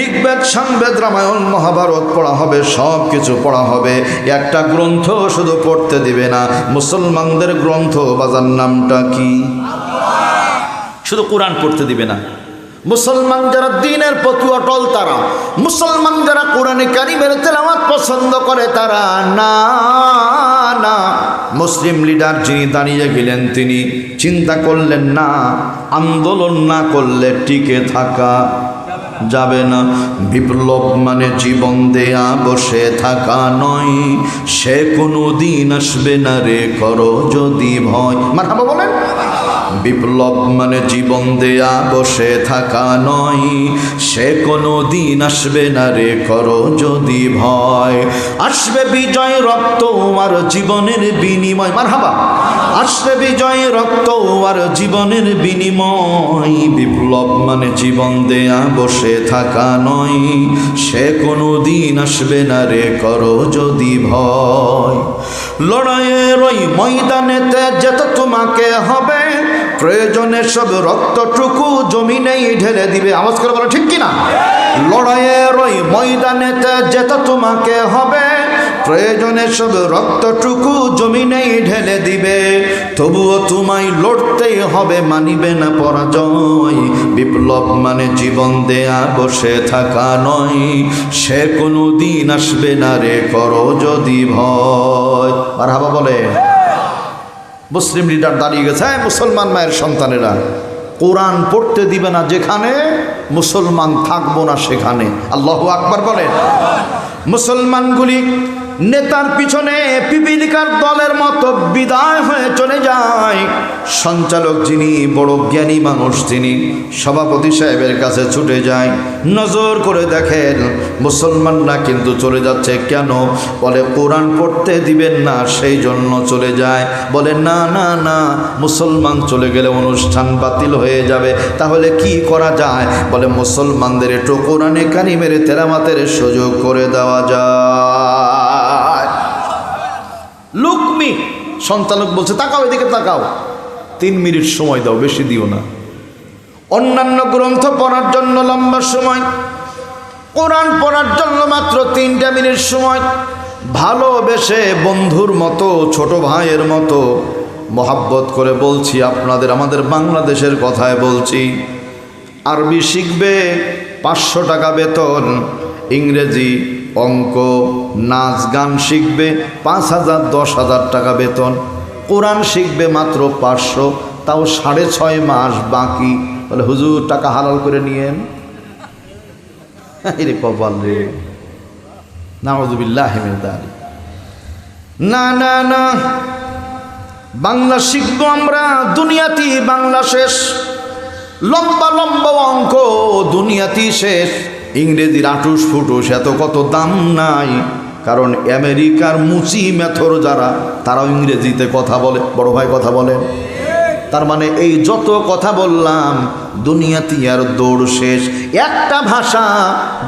ঋগ্বেদ সামবেদ রামায়ণ মহাভারত পড়া হবে, সব কিছু পড়া হবে। একটা গ্রন্থ শুধু পড়তে দিবে না। মুসলমানদের গ্রন্থ বাজার নামটা কি? শুধু কোরআন পড়তে দিবে না। মুসলমান যারা দ্বীনের প্রতি অটল তারা, মুসলমান যারা কোরআনে কারিমের তেলাওয়াত পছন্দ করে তারা না না। মুসলিম লিডার যিনি দাঁড়িয়ে গেলেন তিনি চিন্তা করলেন না, আন্দোলন না করলে টিকে থাকা যাবে না। বিপ্লব মানে জীবন দেয়া বসে থাকা নয়, সে কোনো দিন আসবে না রে করো যদি ভয়। মারহাবা বলেন। বিপ্লব মানে জীবন দেয়া বসে থাকা নয়, সে কোনো দিন আসবে না রে করো যদি ভয়। আসবে বিজয় রক্ত আর জীবনের বিনিময়। মারহাবা। আসবে বিজয় রক্ত আর জীবনের বিনিময়। বিপ্লব মানে জীবন দেয়া বসে থাকা নয়, সে কোনো দিন আসবে না রে করো যদি ভয়। লড়াইয়ের ওই ময়দানেতে যেতে তোমাকে হবে, প্রয়োজনে সব রক্তটুকু জমিনেই ঢেলে দিবে। আওয়াজ করে বলো ঠিক কিনা? লড়াইয়ের ওই ময়দানেতে যেতে তোমাকে হবে, প্রয়োজনে সব রক্তটুকু জমিনেই ঢেলে দিবে। তবুও তোমায় লড়তেই হবে, মানিবে না পরাজয়। বিপ্লব মানে জীবন দেয়া বসে থাকা নয়, সে কোনো দিন আসবে না রে করো যদি ভয়। মারহাবা বলে। মুসলিম লিডার দাঁড়িয়ে গেছে, মুসলমান মায়ের সন্তানেরা কোরআন পড়তে দিবে না যেখানে, মুসলমান থাকবো না সেখানে। আল্লাহু আকবার বলেন। মুসলমানগুলি নেতার পিছনে পিপিলিকার দলের মতো বিদায় হয়ে চলে যায়। সঞ্চালক যিনি বড় জ্ঞানী মানুষ, তিনি সভাপতি সাহেবের কাছে ছুটে যায়। নজর করে দেখেন মুসলমানরা কিন্তু চলে যাচ্ছে। কেন? বলে কোরআন পড়তে দিবেন না, সেই জন্য চলে যায়। বলে না না না, মুসলমান চলে গেলে অনুষ্ঠান বাতিল হয়ে যাবে, তাহলে কি করা যায়? বলে মুসলমানদের একটু কোরআনে কারিমের তেলাওয়াতের সুযোগ করে দেওয়া যায়। লুকমি সঞ্চালক বলছে তাকাও, এদিকে তাকাও, 3 মিনিট সময় দাও, বেশি দিও না। অন্যান্য গ্রন্থ পড়ার জন্য লম্বা সময়, কোরআন পড়ার জন্য মাত্র 3টা মিনিট সময়। ভালোবেসে বন্ধুর মতো, ছোট ভাইয়ের মতো মহাব্বত করে বলছি আপনাদের, আমাদের বাংলাদেশের কথায় বলছি। আরবি শিখবে 500 টাকা বেতন, ইংরেজি অঙ্ক নাচ গান শিখবে 5,000 10,000 টাকা বেতন। কোরআন শিখবে মাত্র 500, তাও 6.5 মাস বাকি। বলে হুজুর টাকা হালাল করে নিয়েন। রে কপাল রে, নাউযুবিল্লাহি মিন যালিক। না না না, বাংলা শিখবো আমরা, দুনিয়াতেই বাংলা শেষ। লম্বা লম্বা অঙ্ক দুনিয়াতেই শেষ। ইংরেজির আটুস ফুটুস এত কত দাম নাই, কারণ আমেরিকার মুচি মেথর যারা, তারাও ইংরেজিতে কথা বলে। বড় ভাই কথা বলে। তার মানে এই যত কথা বললাম, দুনিয়াতে আর দৌড় শেষ। একটা ভাষা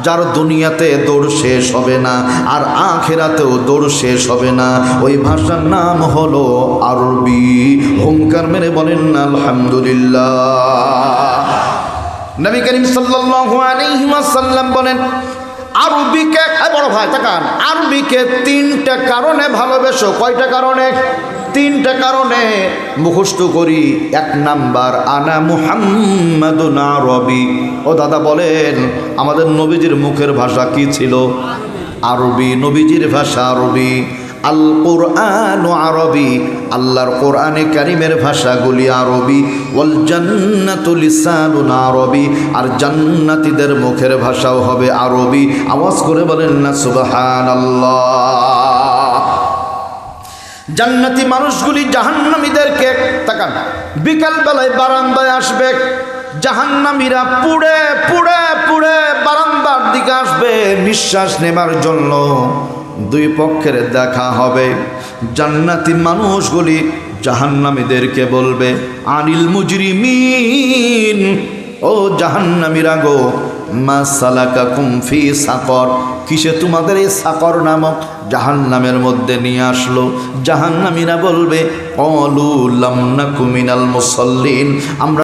যার দুনিয়াতে দৌড় শেষ হবে না, আর আখিরাতেও দৌড় শেষ হবে না, ওই ভাষার নাম হলো আরবি। হুঙ্কার মেরে বলেন না আলহামদুলিল্লাহ। নবী করিম সাল্লাল্লাহু আলাইহি ওয়াসাল্লাম বলেন, আরবিকে, বড় ভাই তাকান, আরবিকে 3টা কারণে ভালোবেসো। কয়টা কারণে? 3টা কারণে মুখস্থ করি। 1 নাম্বার, আনা মুহাম্মাদুন আরবি। ও দাদা বলেন, আমাদের নবীজির মুখের ভাষা কি ছিল? আরবি। নবীজির ভাষা আরবি। আল কোরআন আরবি, আল্লাহর কোরআনে কারিমের ভাষাগুলি আরবি। ওয়াল জান্নাতু লিসানুন আরবি, আর জান্নাতীদের মুখের ভাষাও হবে আরবি। আওয়াজ করে বলেন না সুবহানাল্লাহ। জান্নাতি মানুষগুলি জাহান্নামীদেরকে, তাকান, বিকাল বেলায় বারান্দায় আসবে, জাহান্নামীরা পুড়ে পুড়ে পুড়ে বারান্দার দিকে আসবে নিঃশ্বাস নেবার জন্য। 2 পক্ষের দেখা হবে। জান্নাতি মানুষগুলি জাহান্নামীদেরকে বলবে, আনিল মুজরিমিন, ও জাহান্নামীরা গো, মা সালাকাকুম ফি সাকর, কিসে তোমাদের এই সাকর নামক জাহান্নামের মধ্যে নিয়ে আসলো? জাহান্নামীরা বলবে, ক্বালু লাম নাকু মিনাল মুসাল্লিন, আমরা